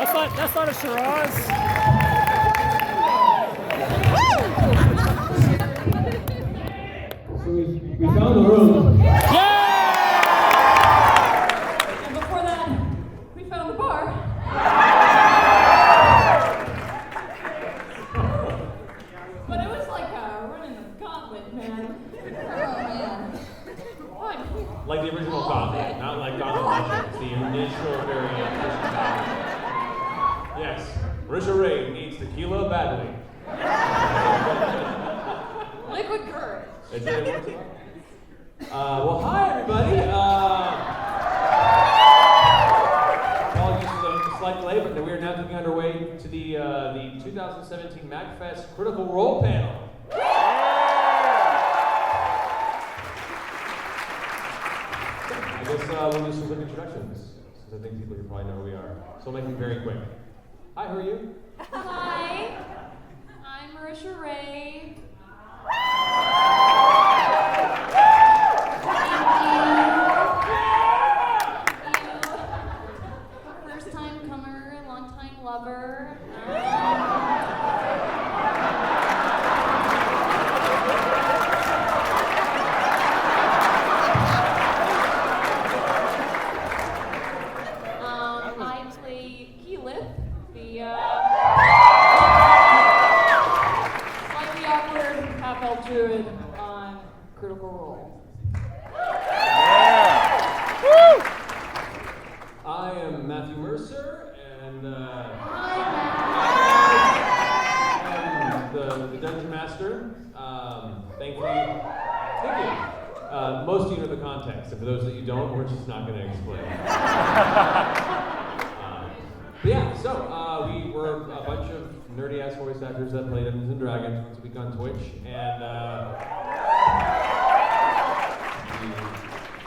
That's not a Shiraz. So we found the room. And before that, we found the bar. But it was like running the gauntlet, man. Oh, man. What? Like the original Gauntlet, not like Gauntlet Legends, the initial variant. Yes, Marisha Ray needs tequila badly. Liquid courage. Well, hi everybody. Apologies for the slight delay, but we are now getting underway to the 2017 MAGfest Critical Role Panel. I guess we'll do some quick introductions, since I think people here probably know who we are. So I'll make them very quick. Hi, who are you? Hi, I'm Marisha Ray. First time comer, long time lover. I play Keyleth, the slightly awkward half-elf druid on Critical Role. I am Matthew Mercer, and Hi, I'm the Dungeon Master. Thankfully, thank you. Most of you know the context, and for those that you don't, we're just not going to explain. But yeah, so we were a bunch of nerdy-ass voice actors that played Dungeons and Dragons once a week on Twitch, and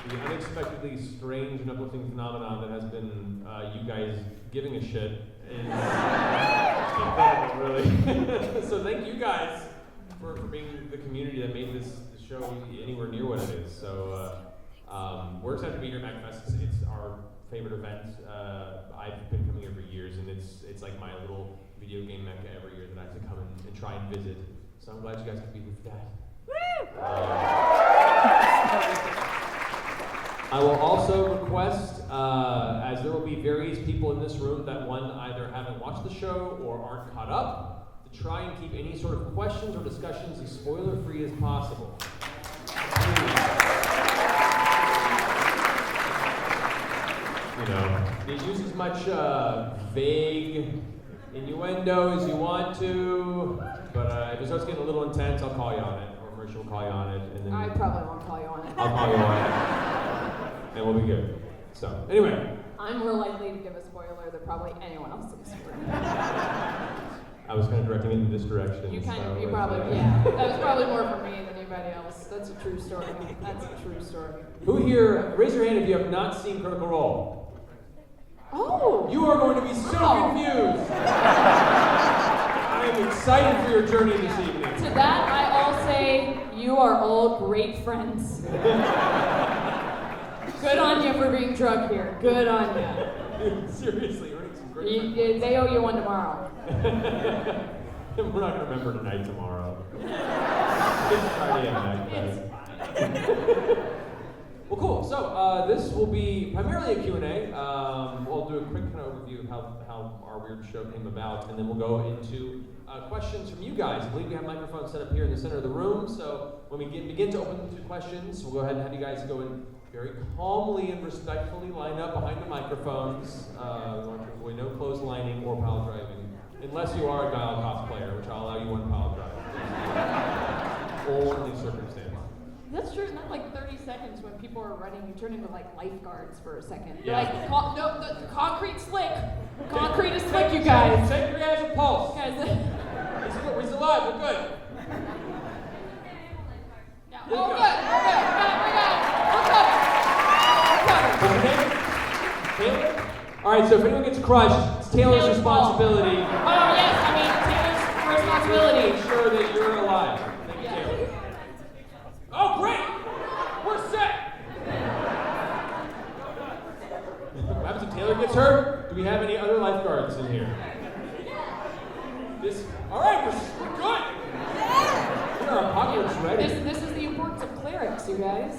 the unexpectedly strange and uplifting phenomenon that has been you guys giving a shit is incredible, really. So thank you guys for being the community that made this show anywhere near what it is. So we're excited to be here at MAGfest. It's our favorite event. I've been coming here for years, and it's like my little video game mecca every year that I have to come and try and visit. So I'm glad you guys could be here for that. I will also request, as there will be various people in this room that either haven't watched the show or aren't caught up, to try and keep any sort of questions or discussions as spoiler-free as possible. You know, use as much vague innuendo as you want to, but if it starts getting a little intense, I'll call you on it, or Marisha will call you on it, and then I probably won't call you on it. I'll call you on it, and we'll be good. So, anyway. I'm more likely to give a spoiler than probably anyone else in this room. I was kind of directing it in this direction. You probably, yeah. That was probably more for me than anybody else. That's a true story. That's a true story. Who here, raise your hand if you have not seen Critical Role. Oh! You are going to be so confused. I am excited for your journey this evening. To that, I'll say, you are all great friends. Good on you for being drunk here. Good on you. Seriously, we're some great friends. They owe you one tomorrow. We're not going to remember tonight tomorrow. It's Friday at MAGfest. Well, cool. So this will be primarily a Q&A. We'll do a quick kind of overview of how our weird show came about, and then we'll go into questions from you guys. I believe we have microphones set up here in the center of the room, so when we begin to open to questions, we'll go ahead and have you guys go and very calmly and respectfully line up behind the microphones. We want to avoid no close lining or pile driving, unless you are a Guile cosplayer, which I'll allow you one pile drive. Or in these circumstances. That's true. Not like 30 seconds when people are running, you turn into like lifeguards for a second. Yeah. Like, no, the concrete's slick. Concrete is slick, you guys. Take your guys' pulse. Guys, We're still alive. We're good. yeah. Oh, good. We're good. Taylor? All right, so if anyone gets crushed, it's Taylor's responsibility. Oh, yes. I mean, Taylor's responsibility. Make sure that you're alive. Thank you, Taylor. Oh, great! We're set! What happens if Taylor gets hurt? Do we have any other lifeguards in here? All right, we're good. We are apocalypse ready. This is the importance of clerics, you guys.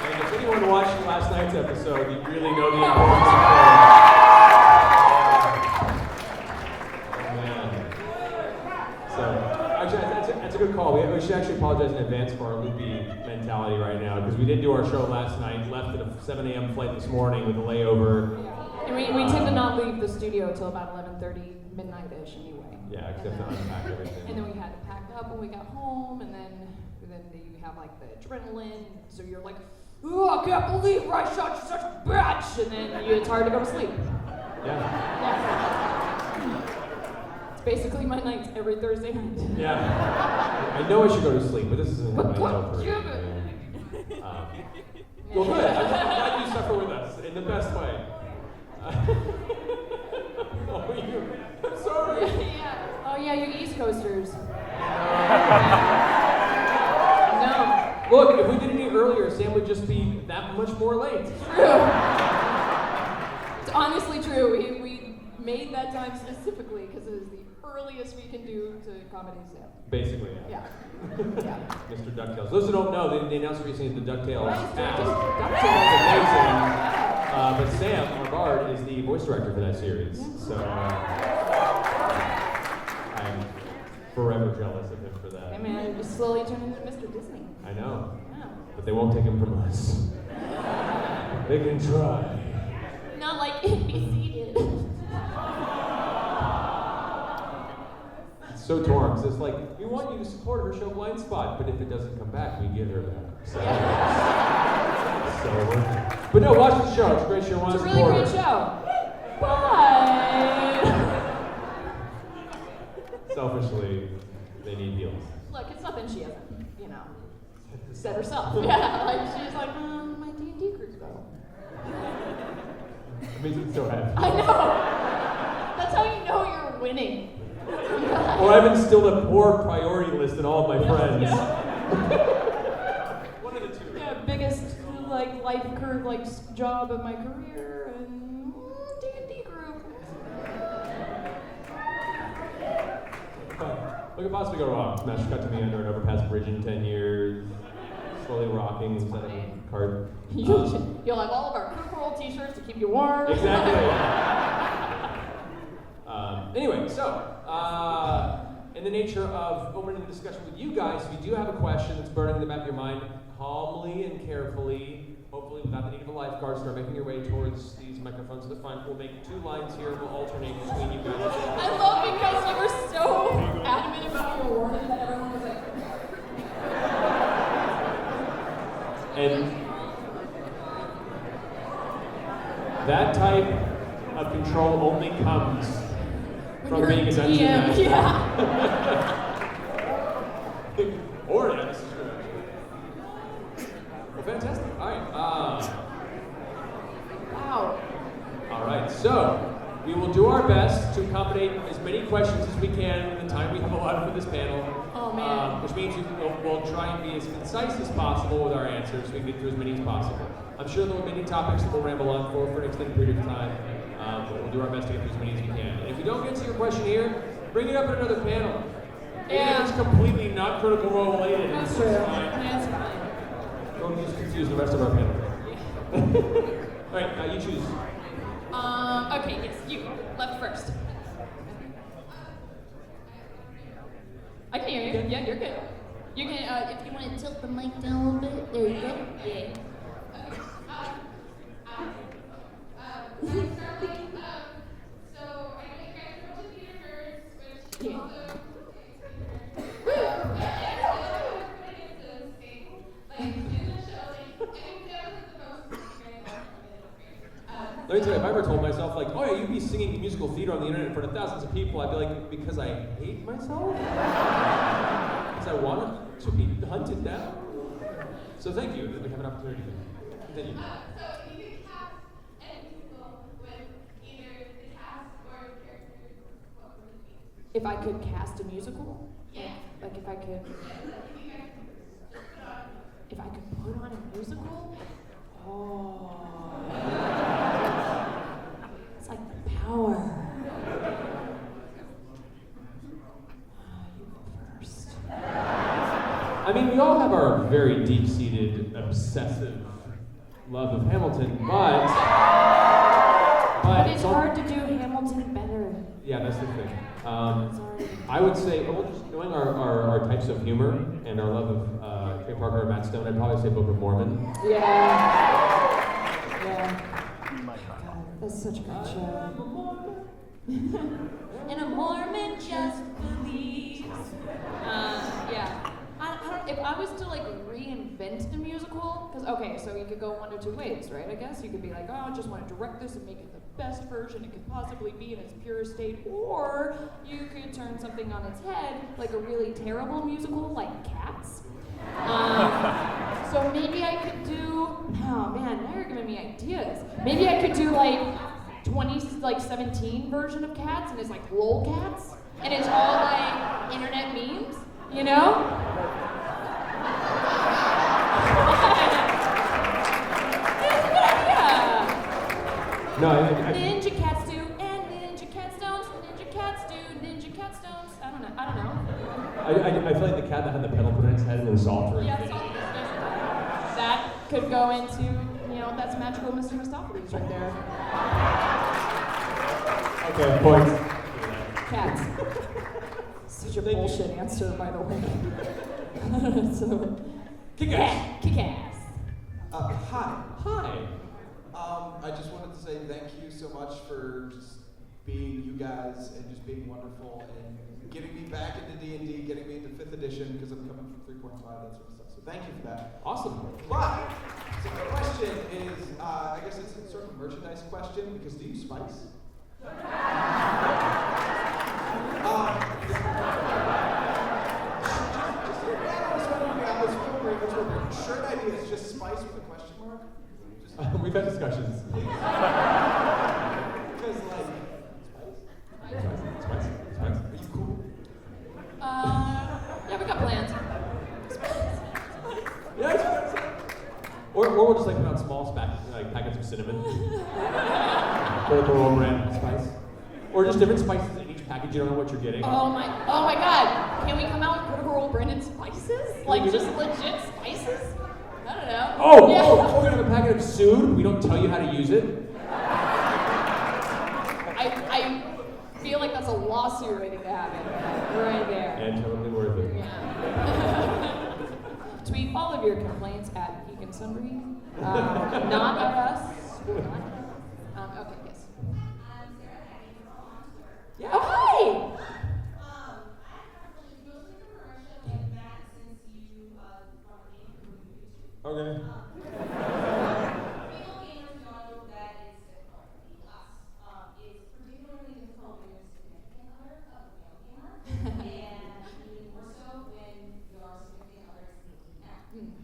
And if anyone watched last night's episode, you really know the importance of clerics. That's a good call. We should actually apologize in advance for our loopy mentality right now, because we did do our show last night, left at a 7 a.m. flight this morning with a layover. And we tend to not leave the studio until about 11:30, midnight-ish anyway. Yeah, except to unpack everything. And then we had to pack up when we got home, and then you have like the adrenaline, so you're like, oh, I can't believe I shot you such a bitch, and then it's hard to go to sleep. Yeah. It's basically my nights every Thursday night. Yeah. I know I should go to sleep, but this isn't my job for you. Well, good. I'm glad you suffer with us in the best way. I'm sorry. Yeah. Oh yeah, you East Coasters. No. Look, if we did any earlier, Sam would just be that much more late. True. It's honestly true. We made that time specifically because it is the earliest we can do to accommodate Sam. Basically, yeah. Mr. DuckTales. Those who don't know, they announced recently the DuckTales cast. DuckTales. Amazing. But Sam, our bard, is the voice director for that series. So I'm forever jealous of him for that. I mean, I just slowly turned into Mr. Disney. I know. Yeah. But they won't take him from us. They can try. Not like NPC did. It's so torn, because it's like, we want you to support her show Blind Spot, but if it doesn't come back, we get her back. So but no, watch the show. It's a great show. It's a really great show. But selfishly, they need heels. Look, it's nothing she hasn't, said herself. Yeah, like she's like, my D&D crew's go. It makes me so happy. I know. That's how you know you're winning. Or I've instilled a poor priority list in all of my friends. Yeah. One of the two. Yeah, biggest life curve job of my career and D&D group. What could possibly go wrong? Smash cut to me under an overpass bridge in 10 years. Slowly rocking instead of a cart. You'll have all of our Cook Roll t-shirts to keep you warm. Exactly. Anyway, so in the nature of opening the discussion with you guys, if you do have a question that's burning in the back of your mind, calmly and carefully, hopefully without the need of a lifeguard, start making your way towards these microphones at the front. We'll make 2 lines here. We'll alternate between you guys. I love because you were so adamant about your warning that everyone was like. And that type of control only comes from being a dungeon master. Yeah. Or yeah, this is good. Well, fantastic. All right. Wow. All right. So we will do our best to accommodate as many questions as we can in the time we have allotted for this panel. Oh man. Which means we'll try and be as concise as possible with our answers so we can get through as many as possible. I'm sure there will be many topics that we'll ramble on for an extended period of time. But we'll do our best to get through as many as we can. And if you don't get to your question here, bring it up in another panel. Yeah. It's completely not Critical Role related. That's true. That's fine. Don't just confuse the rest of our panel. All right, you choose. Okay, yes, you. Left first. I can hear you. Yeah, you're good. You can, if you want to tilt the mic down a little bit, there you go. Yeah. So I know you guys go to theaters, which also Let me tell you, if I ever told myself, like, oh yeah, you'd be singing musical theater on the internet in front of thousands of people, I'd be like, because I hate myself? Because I want to be hunted down? So thank you that we have an opportunity to continue. So you can cast any musical with either the cast or the characters. What would it be? If I could cast a musical? Yeah. Like if I could. Yeah, like if you guys could just put on. If I could put put on a musical? Oh. It's like the power. You go first. I mean, we all have our very deep-seated, obsessive love of Hamilton, but it's hard to do Hamilton better. Yeah, that's the thing. Sorry. I would say, just knowing our types of humor and our love of Trey Parker and Matt Stone, I'd probably say Book of Mormon. Yeah. God, that's such a great show. And a Mormon just believes. Yeah. If I was to like reinvent a musical, because okay, so you could go one of two ways, right? I guess you could be like, oh, I just want to direct this and make it the best version it could possibly be in its pure state, or you could turn something on its head, like a really terrible musical, like Cats. So maybe I could do. Oh man, now you're giving me ideas. Maybe I could do like 2017 version of Cats, and it's like lol cats, and it's all like internet memes, you know? No, Ninja cats do, and ninja cat stones. Ninja cats do, ninja cat stones. I don't know. I feel like the cat that had the pedal put in its head and then solved her. Yeah, that could go into, that's magical Mr. Mistopheles right there. Okay, points. Cats. Such a bullshit answer, by the way. So, Kick-ass. Kick-ass. Hi. Hi. I just wanted to say thank you so much for just being you guys and just being wonderful and getting me back into D&D, getting me into 5th edition because I'm coming from 3.5, that sort of stuff. So thank you for that. Awesome. But, so my question is, I guess it's sort of a merchandise question because do you spice? Shirt idea is just spice with a question mark? We've had discussions. Because like, Spice. are you cool? Yeah, we got plans. Yeah, or we'll just like put out small packets of cinnamon. Or the roll brand spice. Or just different spices in each package, you don't know what you're getting. Oh my God. Can we come out with Critical Role branded spices? Like just legit spices? I don't know. Oh, Yeah. we're gonna have a packet of Sood. We don't tell you how to use it. I feel like that's a lawsuit waiting to happen. Right there. And totally worth it. Yeah. Tweet all of your complaints at Geek and Sundry. Not at us. Okay, yes. Yeah. Oh, hi! I have a question, mostly for Marisha, like Matt, since you brought me from YouTube. Okay. People gamers know that it's difficult to be us. It's particularly difficult when you're a significant other of a male gamer, and even more so when your significant other is 18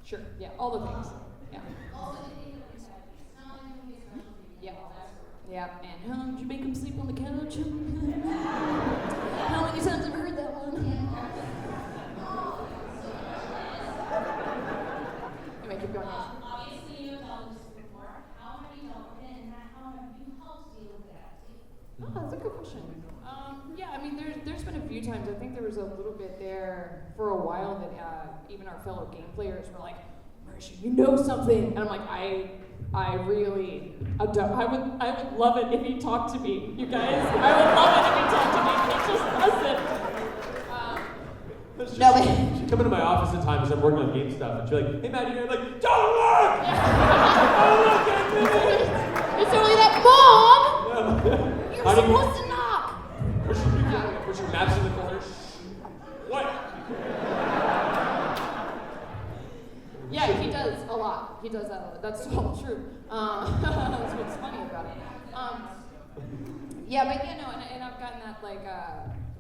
Sure, yeah, all the things. Yeah. Yeah. Yeah, and how did you make him sleep on the couch? How many times have I heard that one? Anyway, keep going. Obviously, you have dealt with this before. How have you dealt with it, and how have you helped deal with it? Oh, that's a good question. Yeah, I mean, there's been a few times. I think there was a little bit there for a while that even our fellow game players were like, Marisha, you know something, and I'm like, I really, I would love it if you talked to me, you guys. I would love it if you talked to me. It just doesn't. She'd come into my office at times as I'm working on game stuff, and she's like, "Hey, Matt," you're like, "Don't look! Don't look at me!" It's only that, Mom. Yeah. You're supposed to knock. Push your maps in the corner. What? Yeah, he does a lot. He does that a lot. That's all true. That's what's funny about it. Yeah, but and I've gotten that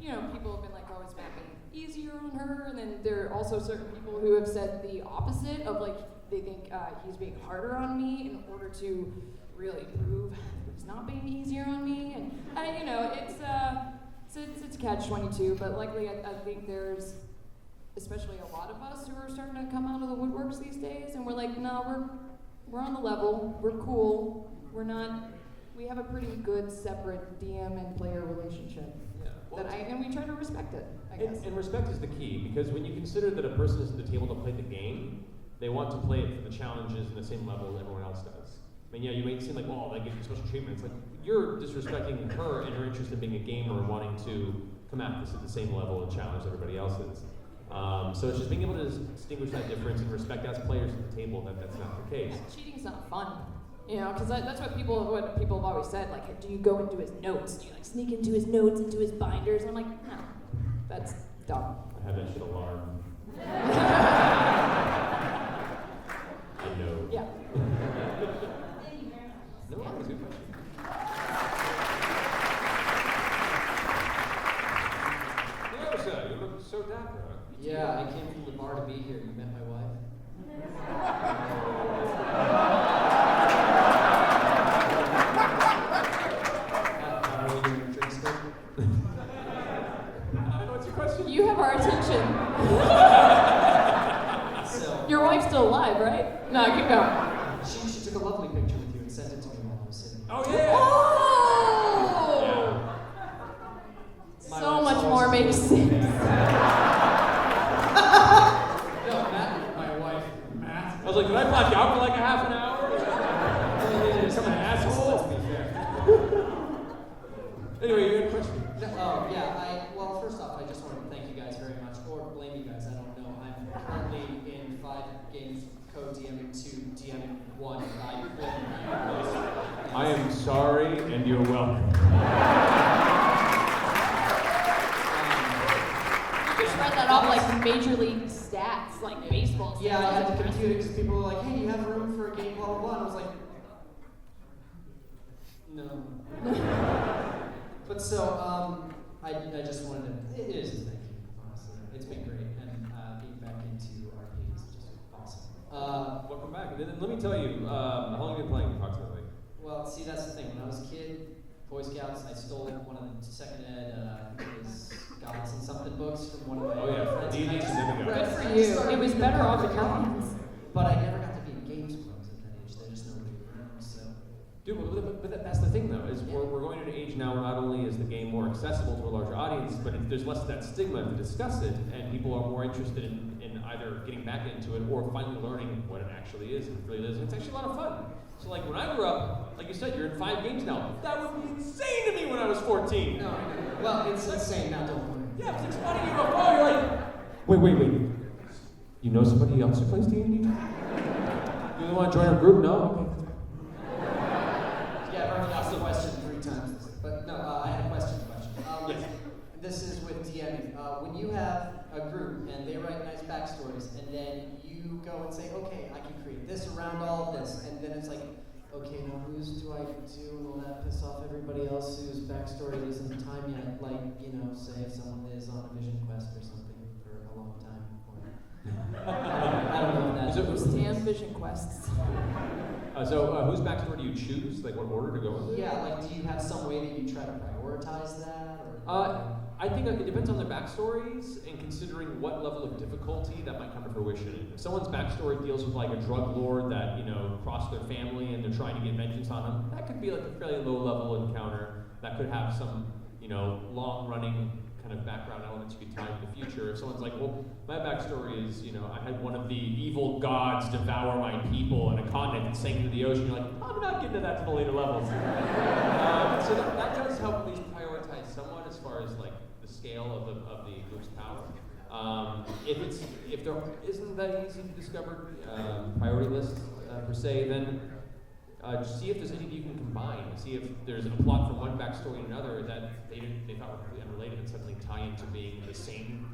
people have been like, oh, is Matt being easier on her? And then there are also certain people who have said the opposite of like, they think he's being harder on me in order to really prove he's not being easier on me. And it's a catch-22, but luckily I think there's especially a lot of us who are starting to come out of the woodworks these days, and we're like, no, we're on the level, we're cool, we have a pretty good separate DM and player relationship. Yeah. Well, And we try to respect it, I guess. And respect is the key, because when you consider that a person is at the table to play the game, they want to play it for the challenges in the same level that everyone else does. I mean, yeah, you may seem like, oh, they give you special treatment. It's like, you're disrespecting her and her interest in being a gamer and wanting to come at this at the same level and challenge everybody else is. So it's just being able to distinguish that difference and respect as players at the table that that's not the case. Yeah, cheating's not fun. Because that's what people have always said. Like, do you go into his notes? Do you like sneak into his notes, into his binders? And I'm like, no, that's dumb. I have that shit alarm. I know. Yeah. Thank you very much. No, that was a good question. Marisha, you look so dapper. Yeah, I came from the bar to be here. You met my wife? How are we doing drinks good? What's your question? You have our attention. So, Your wife's still alive, right? No, keep going. she took a lovely picture with you and sent it to me while I was sitting. Oh, yeah! Oh! My So wife's much more always- makes sense. No, Matt, my wife, Matt. I was like, did I black out for like a half an hour? Some asshole? Let's be fair. Anyway, you had a question? No, well, first off, I just want to thank you guys very much, or blame you guys, I don't know. I'm currently in 5 games co-DMing 2, DMing 1, and I blame you. I am sorry, and you're welcome. You just read that off like Major League stats, like baseball stats. Yeah, I had to compute it because people were like, hey, do you have room for a game, blah, blah, blah. And I was like, no. But so, I just wanted to, it is a thank you, honestly. It's been great, and being back into RP is just awesome. Welcome back. And then let me tell you, how long have you been playing approximately? Well, see, that's the thing. When I was a kid, Boy Scouts, I stole one of the second ed, his Gods and Something books from one of my Oh, yeah, friends. D&D certificate. Good for you. It was better off in your hands. But I never got to be in games clubs at that age. They just nobody around, so. Dude, but that's the thing, though, is we're going to an age now where not only is the game more accessible to a larger audience, but there's less of that stigma to discuss it, and people are more interested in either getting back into it or finally learning what it actually is and really is. And it's actually a lot of fun. So, like, when I grew up, like you said, you're in 5 games now. That would be insane to me when I was 14. No, well, it's insane now, don't worry. Yeah, it's funny. You're like, oh, you're like, wait. You know somebody else who plays D&D? You really want to join our group? No? Okay. Yeah, I've already asked the question 3 times. But no, I had a question. Yes. This is with DMing. When you have a group and they write nice backstories, and then you go and say, okay, I can create this around all of this, and then it's like, okay, now whose do I do? Will that piss off everybody else whose backstory isn't time yet? Like, say if someone is on a vision quest or something for a long time. I don't know if that's... Stand vision quests. So whose backstory do you choose? Like what order to go in? Yeah, like do you have some way that you try to prioritize that? Or I think it depends on their backstories and considering what level of difficulty that might come to fruition. If someone's backstory deals with like a drug lord that, crossed their family and they're trying to get vengeance on them, that could be like a fairly low level encounter that could have some, long running kind of background elements you could tie to the future. If someone's like, well, my backstory is, I had one of the evil gods devour my people in a continent and sank into the ocean, you're like, I'm not getting to that to the later levels. So that does help at least prioritize somewhat as far as like the scale of the group's power. If there isn't that easy to discover priority list per se, then see if there's anything you can combine. See if there's a plot from one backstory and another that they thought were completely unrelated and suddenly tie into being the same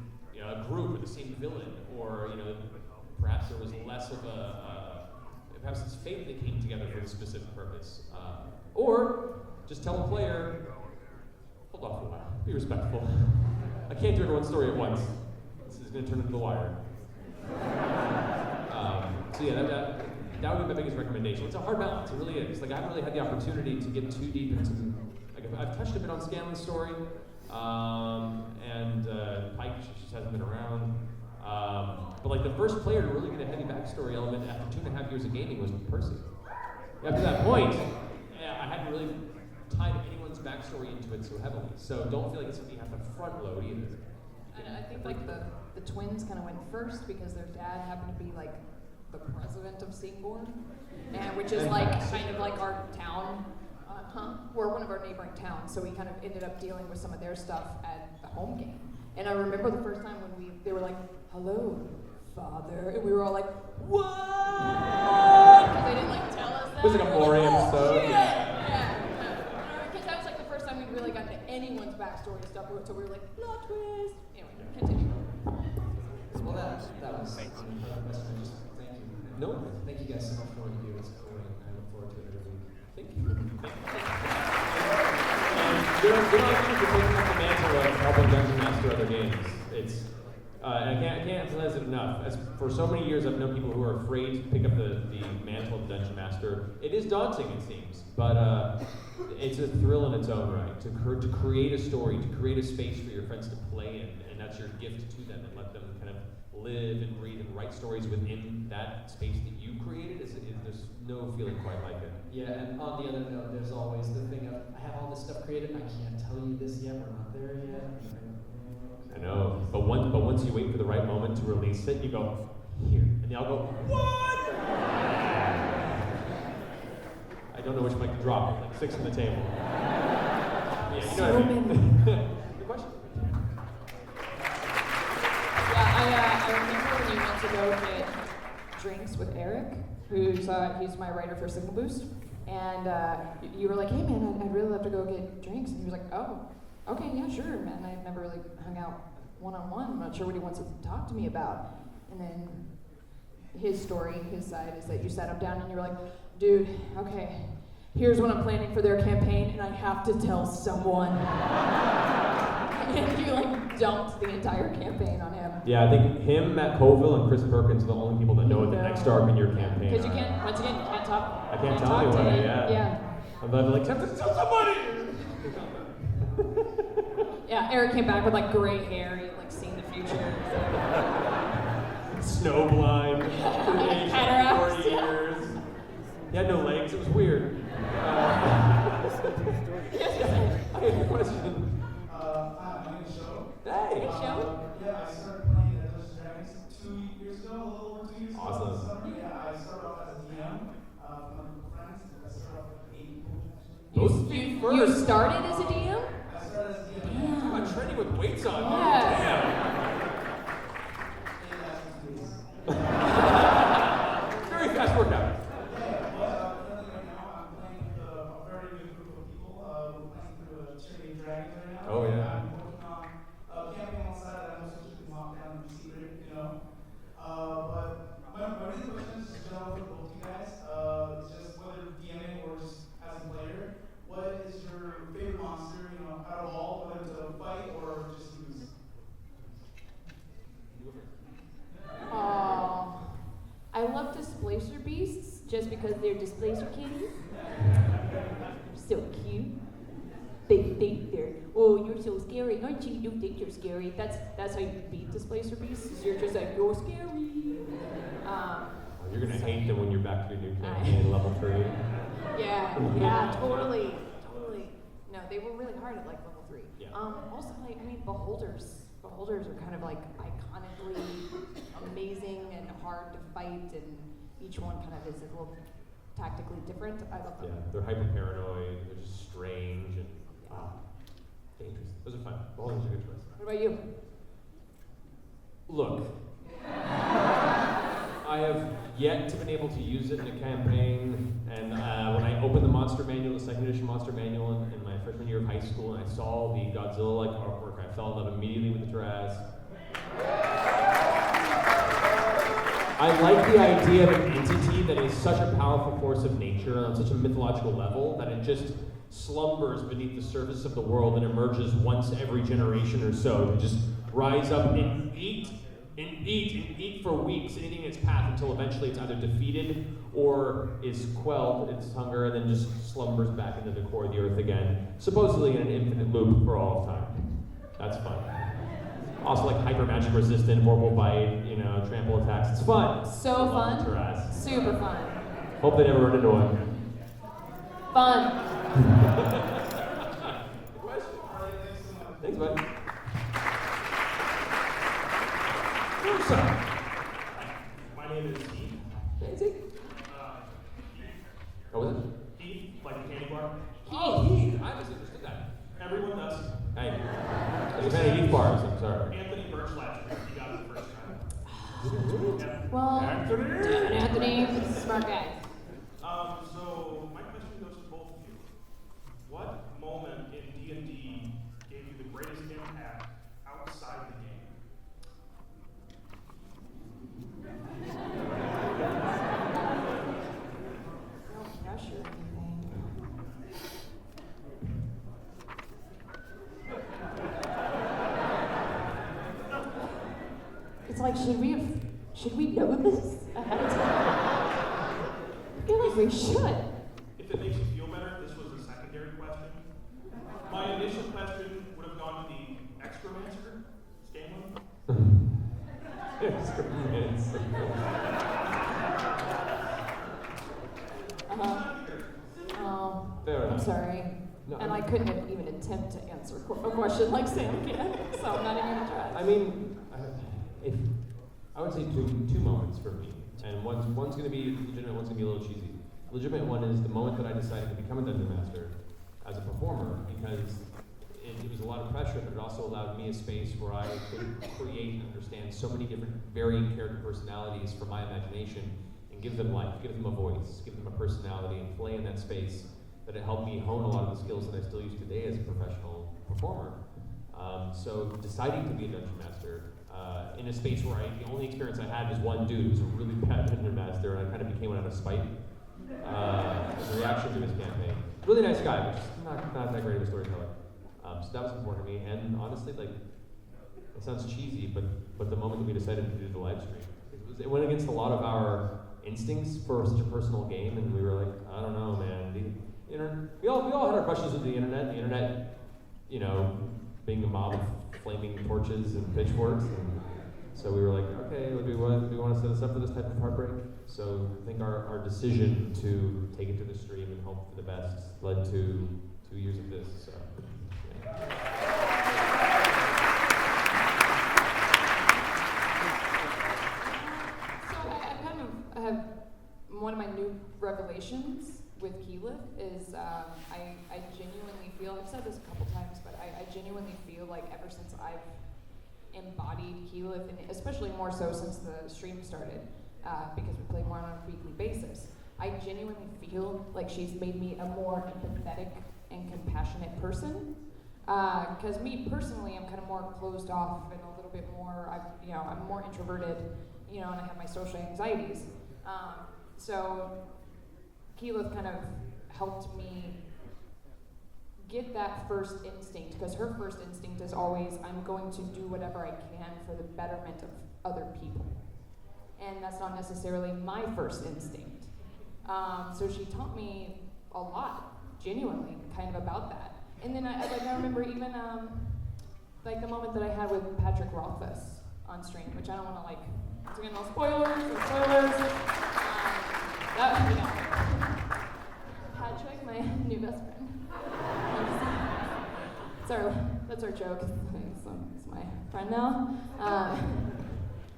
group or the same villain, or perhaps there was less of perhaps it's fate they came together for a specific purpose, or just tell the player, hold off a while, be respectful. I can't do everyone's story at once. This is going to turn into The Wire. So yeah, that would be my biggest recommendation. It's a hard balance, it really is. Like, I haven't really had the opportunity to get too deep into, like, I've touched a bit on Scanlan's story, and Pike, she just hasn't been around. But like, the first player to really get a heavy backstory element after 2.5 years of gaming was Percy. After that point, I hadn't really tied anyone's backstory into it so heavily. So don't feel like it's something you have to front load either. And I think like the twins kind of went first because their dad happened to be like the president of Seaborn, and which is like kind of like our town. We're one of our neighboring towns, so we kind of ended up dealing with some of their stuff at the home game. And I remember the first time when they were like, "Hello, Father," and we were all like, "What?" Because they didn't like tell us that. It was like a 4 a.m. episode. Yeah. Because that was like the first time we'd really gotten to anyone's backstory stuff. So we were like, "Plot twist." Anyway, continue. Well, that was just thank you. No. Thank you guys so much for what you do. It's cool, and I look forward to it every week. Thank you. Good on you for taking up the mantle of helping Dungeon Master other games. It's I can't emphasize it enough. As for so many years, I've known people who are afraid to pick up the mantle of Dungeon Master. It is daunting, it seems, but it's a thrill in its own right. To create a story, to create a space for your friends to play in, and that's your gift to them, and let them kind of live and breathe and write stories within that space that you created. There's no feeling quite like it. Yeah, and on the other note, there's always the thing of, I have all this stuff created, and I can't tell you this yet, we're not there yet. I know, but once you wait for the right moment to release it, you go, here, and they all go, what? I don't know which mic to drop, like 6 on the table. Yeah, you know what I mean. Good question. Yeah, I remember when you went to go get drinks with Eric, he's my writer for Signal Boost, and you were like, hey man, I'd really love to go get drinks, and he was like, oh, okay, yeah, sure, man. I've never really hung out one-on-one. I'm not sure what he wants to talk to me about. And then his story, his side, is that you sat him down and you were like, dude, okay, here's what I'm planning for their campaign, and I have to tell someone. And you like dumped the entire campaign on him. Yeah, I think him, Matt Colville, and Chris Perkins are the only people that know what the next arc in your campaign. Because you can't, once again, you can't talk. I can't tell anyone, Yeah. I'm like, have to tell somebody! Yeah, Eric came back with like gray hair, he had like seen the future. Snowblind. Cataracts. 4 years. He had no legs, it was weird. I had a question. Hi, my name is Joe. Hey! Hey, Joe. Yeah, I started playing Dungeons & Dragons 2 years ago, a little over 2 years ago. Awesome. in the summer. Yeah, I started off as a DM from a group of friends. I started off with 8 people. Both feet first. You started as a DM? I started as a DM. Talk about training with weights on. Yeah. Very fast workout. Currently right now, I'm playing with a very good group of people. We're playing through Tyranny of Dragons right now. Oh, yeah. I'm working on a campaign on the side that I'm also keeping locked down and secret, you know. But my main question is just general for both you guys. It's just whether DMing or just as a player, what is your favorite monster, you know, out of all, whether to fight or just use? Aww. I love displacer beasts just because they're displacer kitties. So cute. They think they're, oh, you're so scary, aren't you? You think you're scary. That's how you beat displacer beasts. Is you're just like, you're scary. You're gonna hate them when you're back to your new campaign, level 3. Yeah, totally. No, they were really hard at like level 3. Yeah. Also, like, I mean, beholders are kind of like iconically amazing and hard to fight, and each one kind of is a little tactically different. I love them. Yeah, they're hyper paranoid, they're just strange, and dangerous. Those are fun. Beholders are a good choice. What about you? Look, I have yet to been able to use it in a campaign, and when I opened the monster manual, the 2nd edition monster manual in my freshman year of high school, and I saw the Godzilla-like artwork, I fell in love immediately with the Taraz. I like the idea of an entity that is such a powerful force of nature on such a mythological level that it just slumbers beneath the surface of the world and emerges once every generation or so to just rise up and eat for weeks, eating its path until eventually it's either defeated or is quelled its hunger and then just slumbers back into the core of the earth again, supposedly in an infinite loop for all of time. That's fun. Also like hyper magic resistant, vorpal bite, trample attacks. It's fun. So fun. Super fun. Hope they never run into one. Fun. Thanks, buddy. What's up? My name is Keith. Fancy. What was it? Keith, like a candy bar. Oh, Heath. I misunderstood that. Everyone does. Hey. There's a fan of Heath bars, I'm sorry. Anthony Birchlatch, he got it the first time. Yeah. Well, Anthony, smart guy. So my question goes to both of you. What moment in D&D gave you the greatest impact outside the game? No pressure or anything. It's like, should we know this ahead of time? I feel like we should. If it makes you feel better, this was a secondary question. My initial question would have gone to the Extromancer, Stanley. Fair I'm enough. sorry. No, And I couldn't even attempt to answer a question like Sam can, so I'm not even gonna try. I mean, I would say two moments for me, and one's going to be legitimate, one's going to be a little cheesy. Legitimate one is the moment that I decided to become a dungeon master as a performer, because it was a lot of pressure, but it also allowed me a space where I could create and understand so many different varying character personalities from my imagination and give them life, give them a voice, give them a personality, and play in that space. That it helped me hone a lot of the skills that I still use today as a professional performer. So deciding to be a dungeon master in a space where the only experience I had was one dude who was a really bad dungeon master, and I kind of became one out of spite as a reaction to his campaign. Really nice guy, but just not that great of a storyteller. So that was important to me, and honestly, like, it sounds cheesy, but the moment that we decided to do the live stream, it went against a lot of our instincts for such a personal game, and we were like, I don't know, man. We all had our brushes with the internet. The internet, being a mob of flaming torches and pitchforks, and so we were like, okay, do we want to set us up for this type of heartbreak? So I think our decision to take it to the stream and hope for the best led to 2 years of this. So, yeah. So I have one of my new revelations with Keyleth is I genuinely feel, I've said this a couple times, but I genuinely feel like ever since I've embodied Keyleth, and especially more so since the stream started, because we play more on a weekly basis, I genuinely feel like she's made me a more empathetic and compassionate person. Because me personally, I'm kind of more closed off and a little bit more, I'm more introverted, and I have my social anxieties. So Keyleth kind of helped me get that first instinct, because her first instinct is always, I'm going to do whatever I can for the betterment of other people. And that's not necessarily my first instinct. So she taught me a lot, genuinely, kind of about that. And then I remember even the moment that I had with Patrick Rothfuss on stream, which I don't want to once again, no spoilers. Patrick, my new best friend. That's our joke. It's my friend now,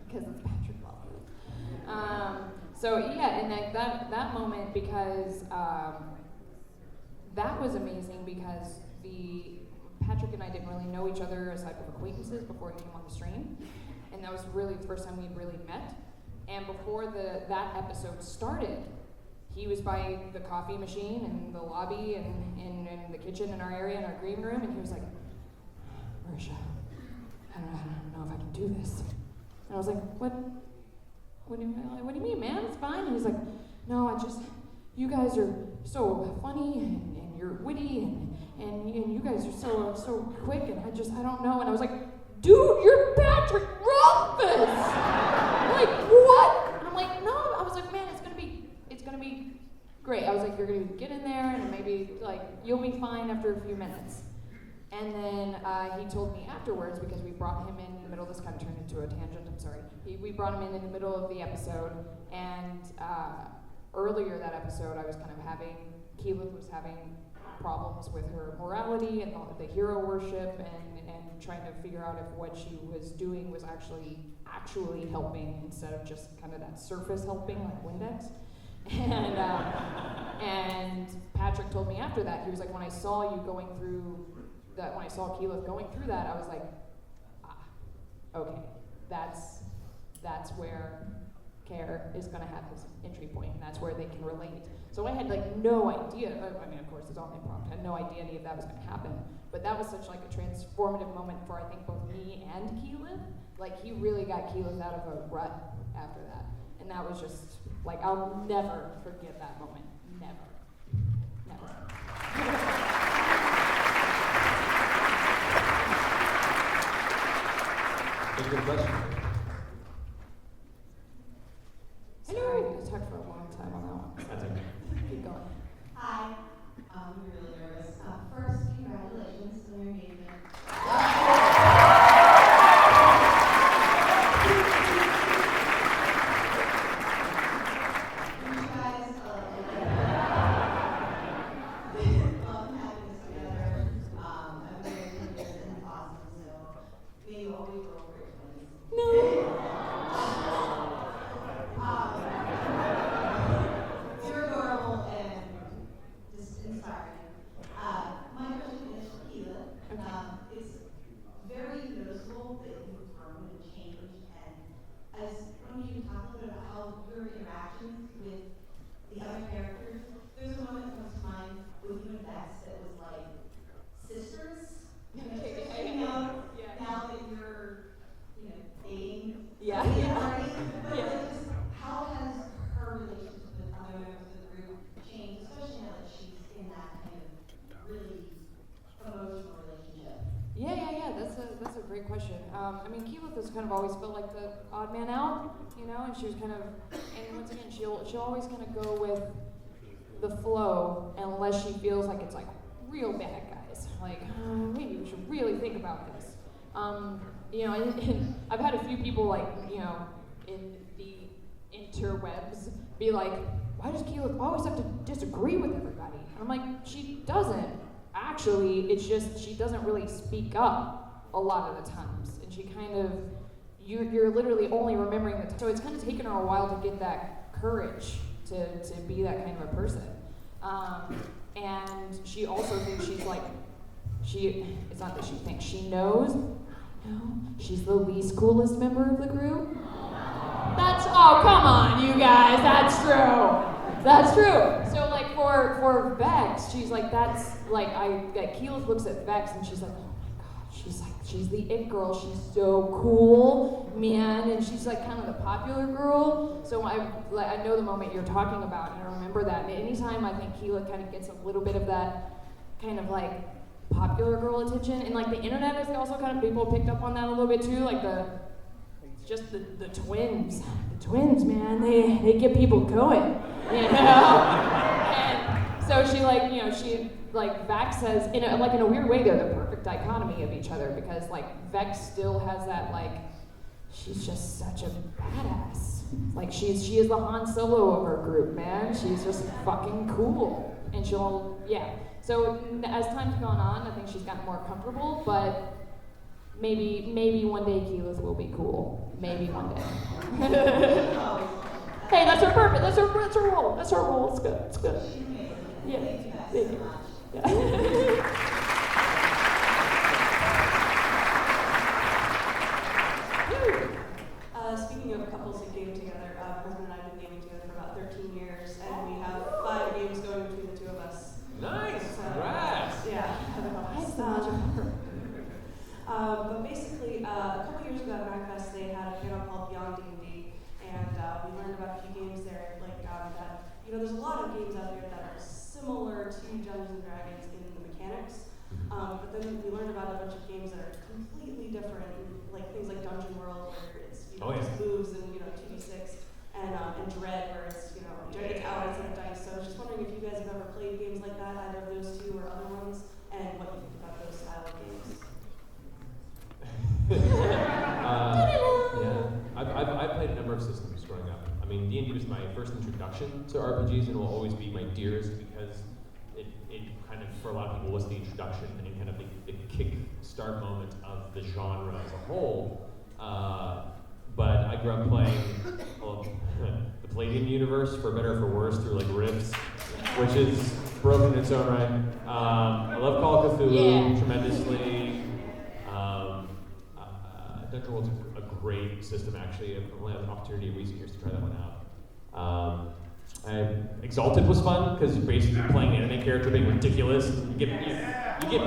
because it's Patrick Rothfuss. So yeah, and that moment, because that was amazing, because Patrick and I didn't really know each other aside from acquaintances before he came on the stream, and that was really the first time we'd really met. And before that episode started, he was by the coffee machine in the lobby and in the kitchen in our area in our green room, and he was like, Marisha, I don't know if I can do this. And I was like, what do you mean, man? It's fine. And he's like, no, you guys are so funny, and you're witty and you guys are so quick, and I don't know. And I was like, dude, you're Patrick Rumpus! Like, what? And I'm like, no. I was like, man, it's gonna be great. I was like, you're gonna get in there, and maybe like you'll be fine after a few minutes. And then he told me afterwards, because we brought him in the middle. This kind of turned into a tangent. I'm sorry. We brought him in the middle of the episode, and earlier that episode, Keyleth was having problems with her morality and the hero worship, and trying to figure out if what she was doing was actually helping instead of just kind of that surface helping like Windex. And Patrick told me after that, he was like, when I saw Keyleth going through that, I was like, okay, that's where Care is going to have his entry point, and that's where they can relate. So I had like no idea. I mean, of course, it's all improv. I had no idea any of that was going to happen. But that was such like a transformative moment for I think both me and Keyleth. Like he really got Keyleth out of a rut after that, and that was just like I'll never forget that moment. Never. That's a good question. Sorry, I talked for a long time on that one. That's okay. Keep going. Hi. I'm really nervous. First, congratulations on your engagement. You guys love having this together. I'm very committed and awesome, so may you always grow for your twins. No. You're adorable and just inspiring. My question is for Keyleth. It's very noticeable that you've grown and changed, and as when you talk a little bit about how your interactions with the other characters, there's a moment that comes to mind with you and Bex that was like sisters. Okay, Now yeah. that you're, dating. Yeah. But Yeah. like, just how has her relationship with other members of the group changed, especially now that she's in that kind of really emotional relationship? Yeah. That's a great question. I mean, Keyleth has kind of always felt like the odd man out, and she was kind of, and once again, she'll always kind of go with the flow unless she feels like it's like real bad guys. Like, maybe we should really think about this. And I've had a few people like, in the interwebs be like, why does Keyleth always have to disagree with everybody? And I'm like, she doesn't. Actually, it's just she doesn't really speak up a lot of the times. And she kind of, you're literally only remembering that. So it's kind of taken her a while to get that courage to be that kind of a person. And she also thinks she's like, it's not that she thinks, she knows, she's the least coolest member of the group. Oh, come on, you guys, that's true. So like for Vex, she's like, Keyleth looks at Vex and she's like, oh my God, she's the it girl, she's so cool, man, and she's like kind of the popular girl. So I know the moment you're talking about, and I remember that. And anytime I think Keyleth kind of gets a little bit of that kind of like popular girl attention, and like the internet is also kind of, people picked up on that a little bit too, like the twins. The twins, man, they get people going, And so she Vex says, in a weird way, they're the perfect dichotomy of each other, because like Vex still has that like, she's just such a badass. Like she is the Han Solo of her group, man. She's just fucking cool, and So as time's gone on, I think she's gotten more comfortable, but maybe one day Keyleth will be cool. Maybe one day. Hey, that's her purpose. That's her role. That's her role. It's good. It's good. Yeah. Thank you. Yeah. Speaking of couples that game together, my husband and I have been gaming together for about 13 years, and we have 5 games going between the two of us. Nice. So, Congrats. Yeah. But basically, a couple years ago at MAGfest, they had a panel called Beyond D&D, and we learned about a few games there, like that. There's a lot of games out there that are similar over to Dungeons and Dragons in the mechanics, but then we learned about a bunch of games that are completely different, like things like Dungeon World, where it's just moves and 2d6, and Dread, where it's you get to hour instead of dice. So I was just wondering if you guys have ever played games like that, either of those two or other ones, and what you think about those style of games. Yeah, I've played a number of systems growing up. I mean, D&D was my first introduction to RPGs, and will always be my dearest because it kind of, for a lot of people, was the introduction and kind of the kick-start moment of the genre as a whole. But I grew up playing the Palladium universe, for better or for worse, through like Rifts, which is broken in its own right. I love Call of Cthulhu tremendously. Dungeon World's a great system, actually. I've only had an opportunity in recent years to try that one out. Exalted was fun because you're basically playing an anime character being ridiculous. You get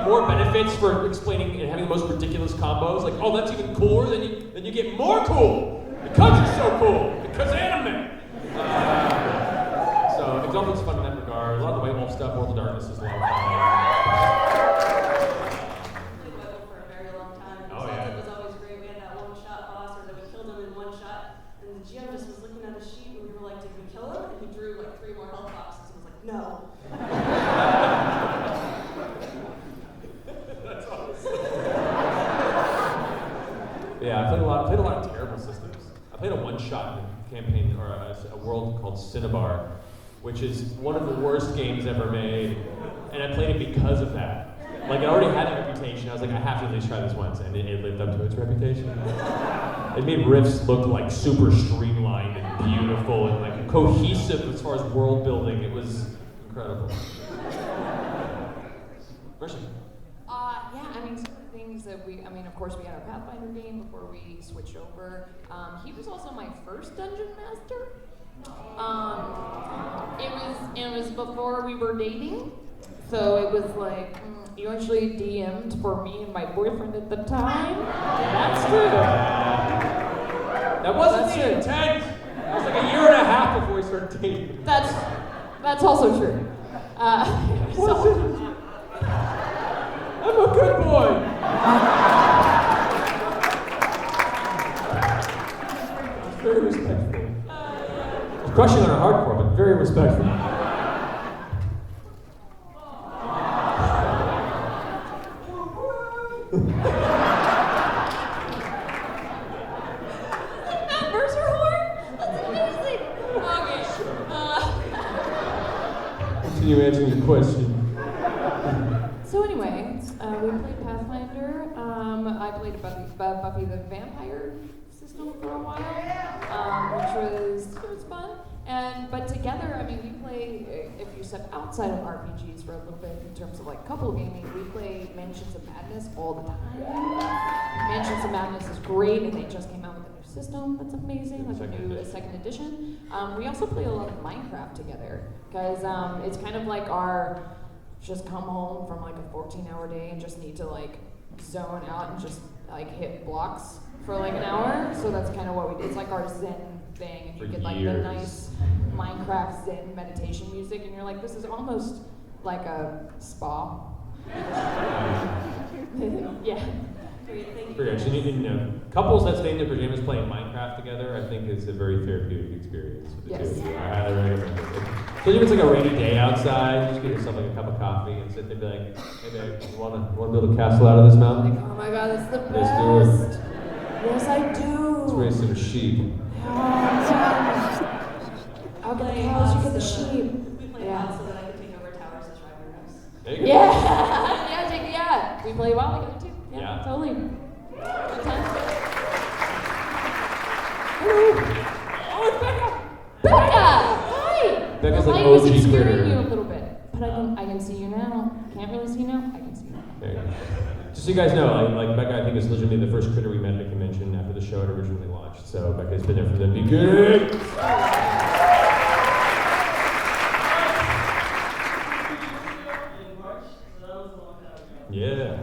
more benefits for explaining and having the most ridiculous combos. Like, oh, that's even cooler. Then you get more cool because you're so cool because anime. So Exalted's fun in that regard. A lot of the White Wolf stuff, World of Darkness is a lot of fun. GM just was looking at the sheet and we were like, did we kill him? And he drew like 3 more health boxes and was like, no. That's awesome. Yeah, I played a lot of terrible systems. I played a one-shot campaign, or a world called Cinnabar, which is one of the worst games ever made, and I played it because of that. Like, it already had a reputation. I was like, I have to at least try this once, and it lived up to its reputation. It made Rifts look like super streamlined and beautiful and like cohesive as far as world building. It was incredible. Marisha? Yeah, I mean, some of the things that of course we had our Pathfinder game before we switched over. He was also my first dungeon master. It was before we were dating, so it was like, you actually DM'd for me and my boyfriend at the time. That's true. That wasn't the intent. It was like a year and a half before we started dating. That's also true. Wasn't. I'm a good boy. Very respectful. I was crushing on her hardcore, but very respectful. You answering the question. So anyway, we played Pathfinder. I played Buffy the Vampire system for a while, which was fun. But together, we play. If you step outside of RPGs for a little bit in terms of like couple gaming, we play Mansions of Madness all the time. Mansions of Madness is great, and they just came out with a new system that's amazing, like a new second edition. We also play a lot of Minecraft together because it's kind of like our just come home from like a 14-hour day and just need to like zone out and just like hit blocks for like an hour. So that's kind of what we do. It's like our Zen thing, and you get like the nice Minecraft Zen meditation music, and you're like, this is almost like a spa. Yeah. Actually, couples that stay in their pajamas playing Minecraft together, I think is a very therapeutic experience for the two of you. I highly recommend it. So if it's like a rainy day outside, just get yourself like a cup of coffee and sit there and be like, hey babe, you wanna build a castle out of this mountain? Like, oh my god, that's the best. Let's do it. Yes, I do. Let's raise some sheep. I'll get the cows, you get the sheep. We play WoW so that I can take over towers as Driver knows. There you go. Yeah. We play WoW together too. Yeah. Totally. Good times. Hello. Oh, it's Becca. Hi. Becca's the like light was OG obscuring critter. you a little bit, but I can see you now. Can't really see you now. I can see you now. There you go. Just so you guys know, like Becca, I think is legitimately the first critter we met at a convention after the show had originally launched. So Becca's been there from the beginning. Yeah.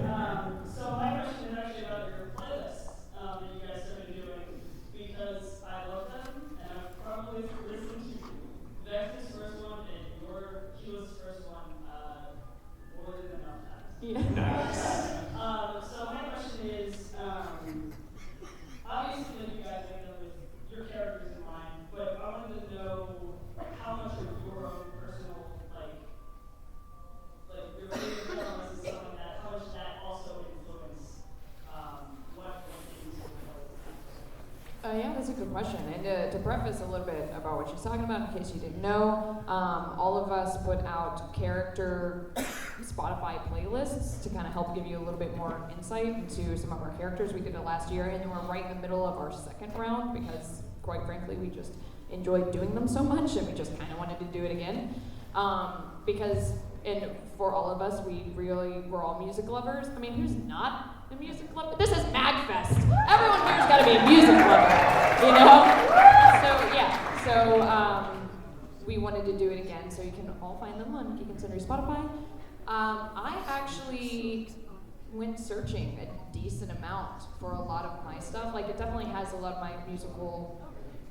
So my question is actually about your playlists that you guys started doing, because I love them, and I've probably listened to Vex's first one and Keyleth's first one to preface a little bit about what she's talking about, in case you didn't know, all of us put out character Spotify playlists to kind of help give you a little bit more insight into some of our characters. We did it last year, and then we're right in the middle of our second round because, quite frankly, we just enjoyed doing them so much, and we just kind of wanted to do it again. And for all of us, we're all music lovers. I mean, who's not a music lover? This is MAGfest. Everyone here's got to be a music lover, you know? So we wanted to do it again, so you can all find them on Geek and Sundry Spotify. I actually went searching a decent amount for a lot of my stuff. Like, it definitely has a lot of my musical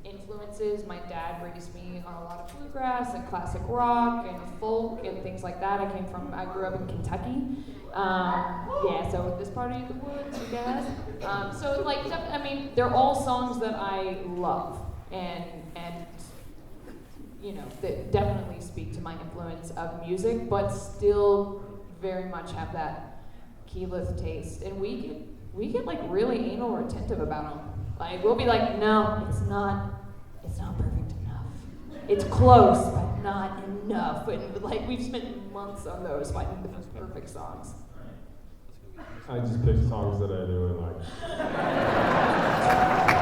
influences. My dad raised me on a lot of bluegrass and classic rock and folk and things like that. I grew up in Kentucky. So this part of the woods, you guys. They're all songs that I love and you know, that definitely speak to my influence of music, but still very much have that Keyleth taste. And we get like really anal retentive about them. Like, we'll be like, no, it's not perfect enough. It's close, but not enough. And like, we've spent months on those finding the perfect songs. I just pick songs that I do and like.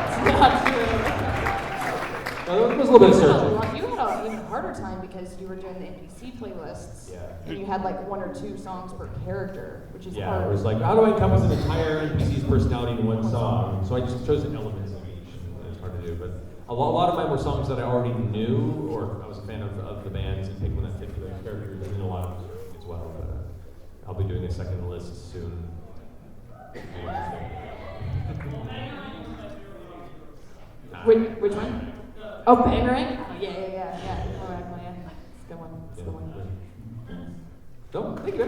It's not true. Well, there was a little bit of searching. You had an even harder time because you were doing the NPC playlists. Yeah. And you had like 1 or 2 songs per character, which is hard. Yeah, it was like, how do I encompass an entire NPC's personality in one song? So I just chose elements of each, and it's hard to do. But a lot of mine were songs that I already knew, or I was a fan of the bands and picked one that fit for those characters, and then a lot of music as well. But I'll be doing a second list soon. Which one? Oh, Bangarang? Oh, yeah. All right, yeah. It's a good one. It's a good one. No, thank you.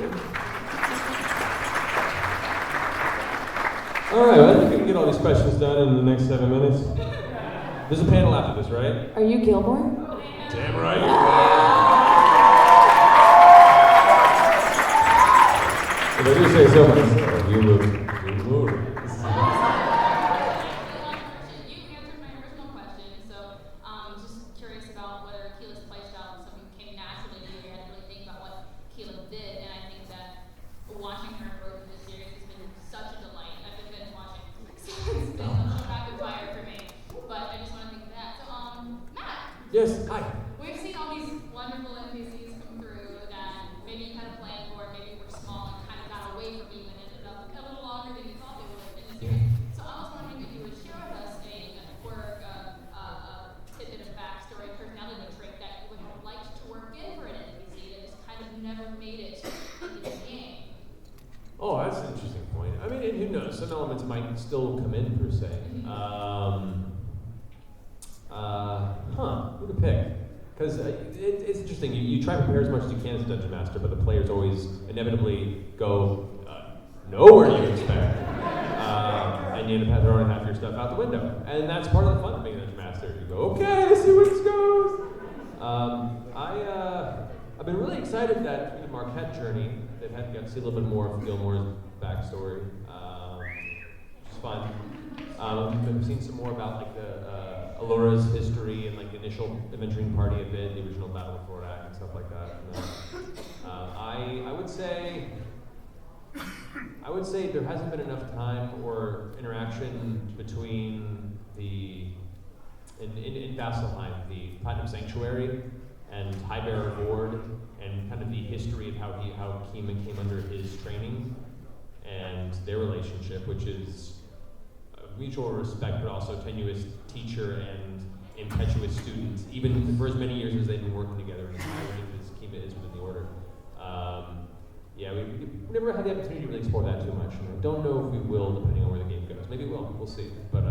All right, well, I think we can get all these questions done in the next 7 minutes. There's a panel after this, right? Are you Gilmore? Damn right. If I do say so myself, you will move. Yes, hi. We've seen all these wonderful NPCs come through that maybe you had a plan for, maybe were small and kind of got away from you and ended up a little longer than you thought they would in the series. So I was wondering if you would share with us a quirk, a tidbit of backstory, personality trait that you would have liked to work in for an NPC that just kind of never made it into the game. Oh, that's an interesting point. I mean, and who knows? Some elements might still come in, per se. Who to pick? Because it's interesting. You try to prepare as much as you can as a dungeon master, but the players always inevitably go nowhere you expect, and you end up throwing half your stuff out the window. And that's part of the fun of being a dungeon master. You go, okay, let's see where this goes. I've been really excited that through the Marquette journey, they've got to see a little bit more of Gilmore's backstory, which is fun. I've seen some more about like Alora's history and like the initial adventuring party a bit, the original Battle of Thorak and stuff like that. And, I would say there hasn't been enough time or interaction between in Vasselheim, the Platinum Sanctuary, and Highbearer Vord, and kind of the history of how Kima came under his training and their relationship, which is mutual respect, but also tenuous teacher and impetuous student, even for as many years as they've been working together, and as high rank as Kima is within the order. We never had the opportunity to really explore that too much, and I don't know if we will, depending on where the game goes. Maybe we'll see. But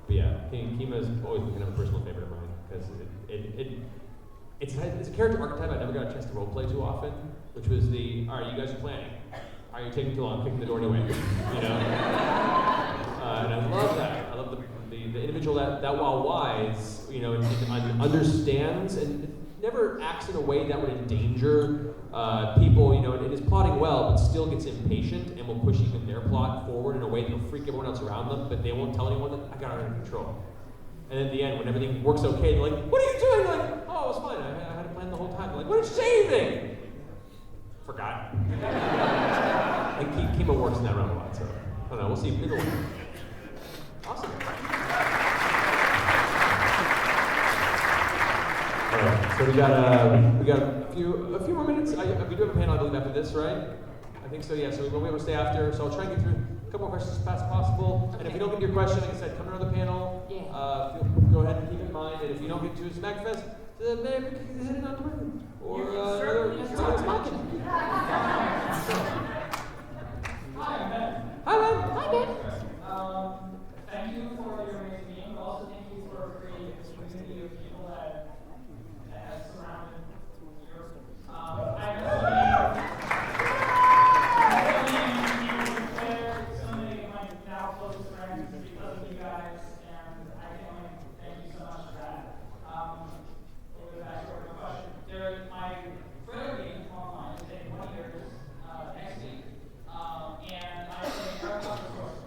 yeah, Kima has always been kind of a personal favorite of mine, because it's a character archetype I never got a chance to roleplay too often, which was all right, you guys are planning. Are you taking too long kicking the door anyway? You know? And I love that. I love the individual that while wise, you know, and understands and never acts in a way that would endanger people, you know, and is plotting well, but still gets impatient and will push even their plot forward in a way that'll freak everyone else around them, but they won't tell anyone that I got it under control. And at the end, when everything works okay, they're like, what are you doing? Like, oh, it was fine. I had a plan the whole time. They're like, what did you say anything? Forgot. And Kima works in that realm a lot, so I don't know. We'll see. Middle. Awesome. All right. So we got a few more minutes. We do have a panel, I believe, after this, right? I think so. Yeah. So we won't be able to stay after. So I'll try and get through a couple more questions as fast as possible. And if you don't get your question, like I said, come to another panel. Go ahead and keep it in mind. And if you don't get to MAGfest, maybe hit it on Twitter or Hi, I'm Ben. Hi, Ben. Hi, Ben. Thank you for your amazing game, but also thank you for creating this community of people that has surrounded you. I so many of my now closest friends because of you guys, and I can only thank you so much for that. Back to my question. My Twitter game online is taking 1 year next week, and I play Aircraft Resource.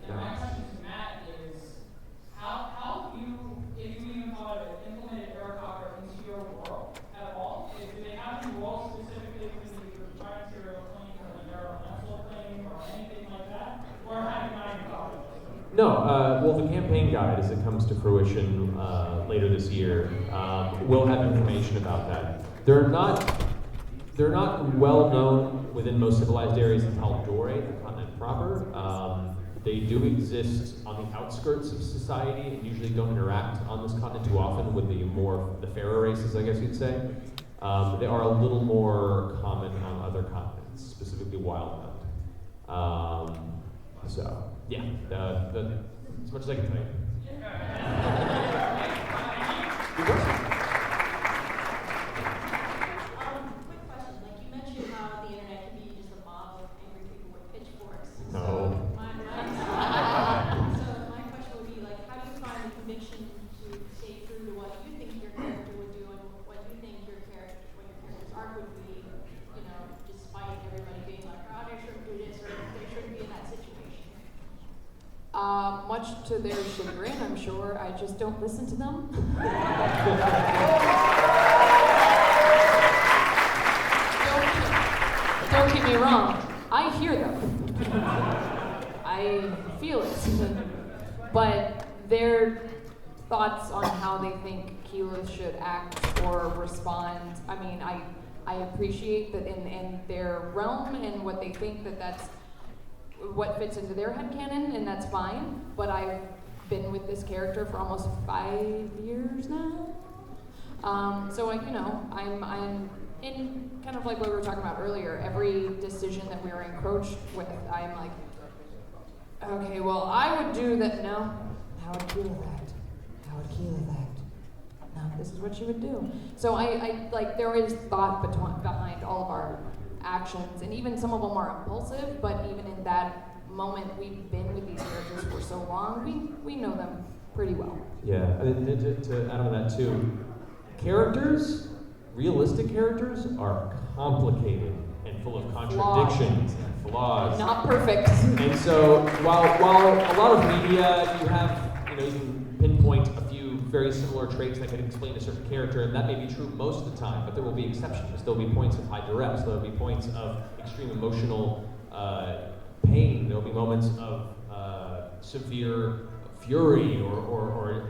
And my question to Matt is, how you, if you even thought of it, implemented Aircraft into your world at all? Do they have any roles specifically for the giant serial plane or the aeronautical plane or anything like that? Or have you not even thought of it? No, well, the campaign guide, as it comes to fruition later this year, will have information about that. They're not well known within most civilized areas in Tal'Dorei, the continent proper. They do exist on the outskirts of society and usually don't interact on this continent too often with the fairer races, I guess you'd say. They are a little more common on other continents, specifically Wildland. So, yeah, as much as I can tell you. Good question. Quick question. Like you mentioned how the internet can be just a mob of angry people with pitchforks. No. So my question would be like, how do you find the conviction to stay true to what you think your character would do and what you think your character's arc would be, despite everybody being like, oh, they shouldn't do this or they shouldn't be in that situation. Much to their chagrin, I'm sure. I just don't listen to them. Don't get me wrong. I hear them. I feel it. But their thoughts on how they think Keyleth should act or respond, I mean, I appreciate that in their realm and what they think that's what fits into their headcanon, and that's fine. But I've been with this character for almost 5 years now. So I'm in kind of like what we were talking about earlier. Every decision that we were encroached with, I'm like, okay, well, I would do that. No, how would Keyleth act? How would Keyleth act? No, this is what she would do. So I like there is thought behind all of our actions, and even some of them are impulsive, but even in that moment, we've been with these characters for so long, we know them pretty well. Yeah, to add on to that too, realistic characters are complicated and full of contradictions and flaws. Not perfect. And so while a lot of media, you can pinpoint a few very similar traits that can explain a certain character, and that may be true most of the time, but there will be exceptions. There will be points of high duress, there will be points of extreme emotional pain, there will be moments of severe fury or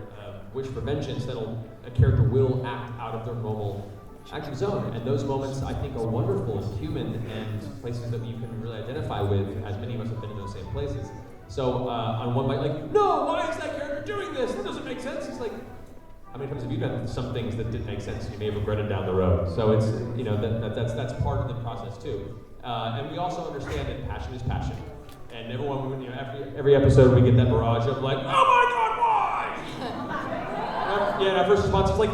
wish for vengeance that a character will act out of their normal acting zone. And those moments, I think, are wonderful and human and places that you can really identify with, as many of us have been in those same places. So on one might like, no, why is that character doing this? That doesn't make sense. It's like, how many times have you done some things that didn't make sense and you may have regretted down the road? So it's, that's part of the process too. And we also understand that passion is passion. And everyone, every episode we get that barrage of like, oh my God, why? And our first response is like,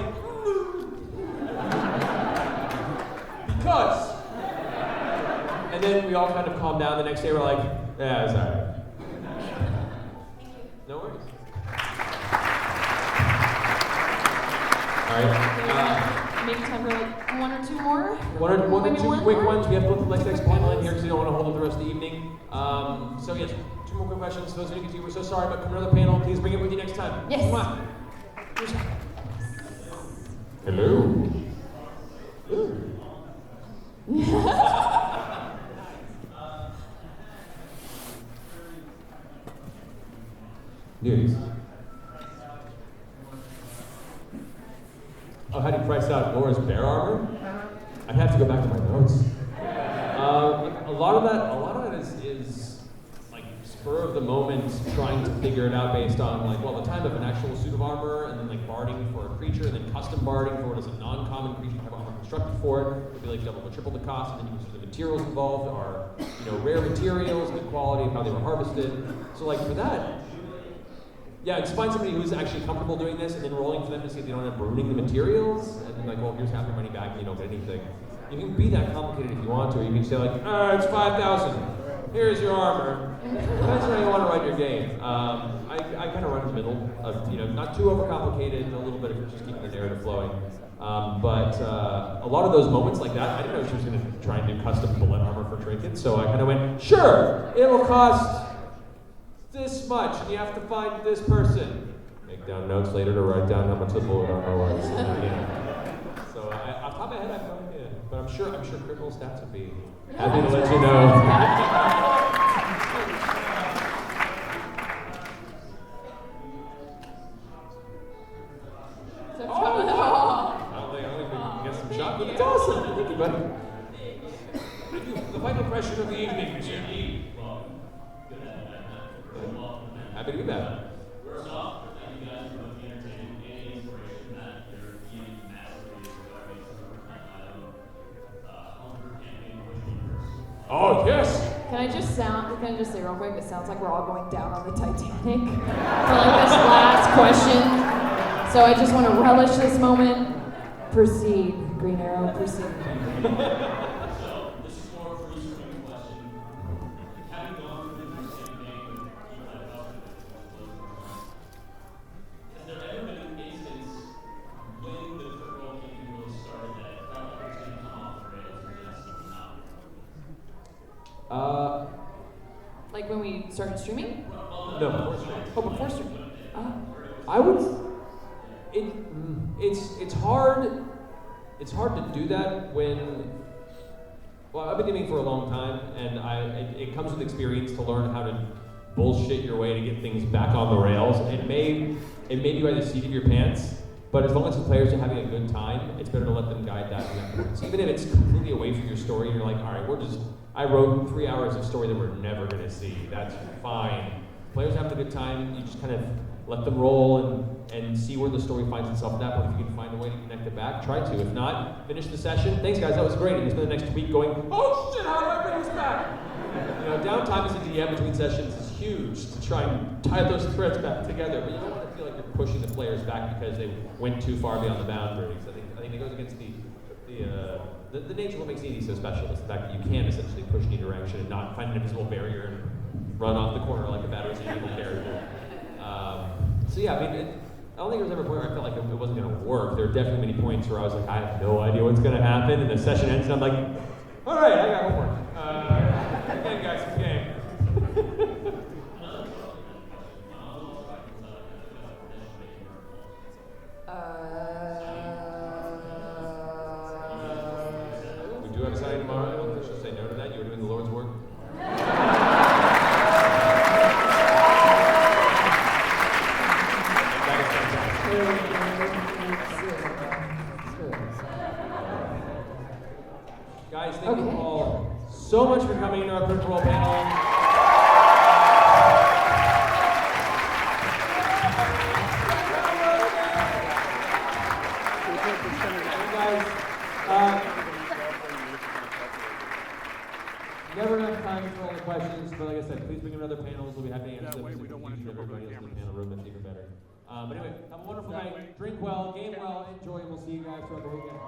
because. And then we all kind of calm down the next day. We're like, yeah, it's all right. No worries. All right. Maybe time for like one or two more? One or two quick ones. We have to put the next panel in here because we don't want to hold up the rest of the evening. So yes, two more quick questions. Those of you who were so sorry about coming to the panel, please bring it with you next time. Yes. Mwah. Hello. News. Oh, how do you price out Laura's bear armor? I'd have to go back to my notes. A lot of that is like spur of the moment, trying to figure it out based on like, well, the time of an actual suit of armor, and then like barding for a creature, and then custom barding for what is a non-common creature have armor constructed for it. It'd be like double or triple the cost, and then you can see the materials involved are, rare materials, and the quality of how they were harvested. So like for that, yeah, just find somebody who's actually comfortable doing this, and then rolling for them to see if they don't end up ruining the materials, and then like, well, here's half your money back, and you don't get anything. You can be that complicated if you want to. You can say like, it's 5,000. Here's your armor. Depends on how you want to run your game. I kind of run in the middle of, not too overcomplicated, a little bit of just keeping the narrative flowing. But a lot of those moments like that, I didn't know she was going to try and do custom bullet armor for trinkets, so I kind of went, sure, it'll cost this much, and you have to find this person. Make down notes later to write down how much the bullet armor was. So off the top of my head, I have no idea, but I'm sure critical stats would be happy to let you know. I don't think we can get some shot, but it's awesome. Thank you, buddy. Thank you. The final question of the evening, Monsieur. Happy to be back. First off, thank you guys for both the entertainment and the inspiration that your gaming mastery is regarding Hunger campaign universe. Oh, yes! Can I just say real quick, it sounds like we're all going down on the Titanic for like this last question. So I just want to relish this moment. Proceed, Green Arrow, proceed. So, this is more for you question. Having gone through the same thing with Keyleth, has there ever been an instance when the football campaign really started that it felt like it was going to come off the rails or just not? Like when we started streaming? No, before streaming. Oh, before streaming. I would. It's hard. It's hard to do that when. Well, I've been gaming for a long time, and it comes with experience to learn how to bullshit your way to get things back on the rails. It may be by the seat of your pants, but as long as the players are having a good time, it's better to let them guide that. So even if it's completely away from your story, and you're like, all right, I wrote 3 hours of story that we're never gonna see. That's fine. Players having a good time, you just kind of let them roll and see where the story finds itself at that point. If you can find a way to connect it back, try to. If not, finish the session. Thanks guys, that was great. And you spend the next week going, oh shit, how do I bring this back? Downtime as a DM between sessions is huge to try and tie those threads back together, but you don't want to feel like you're pushing the players back because they went too far beyond the boundaries. I think it goes against the nature of what makes D&D so special is the fact that you can essentially push in either direction and not find an invisible barrier and run off the corner like a bad Resident Evil character. So yeah, I don't think there was ever a point where I felt like it wasn't going to work. There were definitely many points where I was like, I have no idea what's going to happen, and the session ends, and I'm like, all right, I got homework. Again, guys, some game. We do have a signing tomorrow. I should say no to that. You were doing the Lord's work. Guys, thank you all so much for coming to our Critical Role panel. Never enough time for all the questions, but like I said, please bring in other panels. We'll be happy to answer them. We don't want to everybody else in the panel room. That's even better. But anyway, have a wonderful night. Drink well, game well, enjoy, and we'll see you guys throughout the weekend.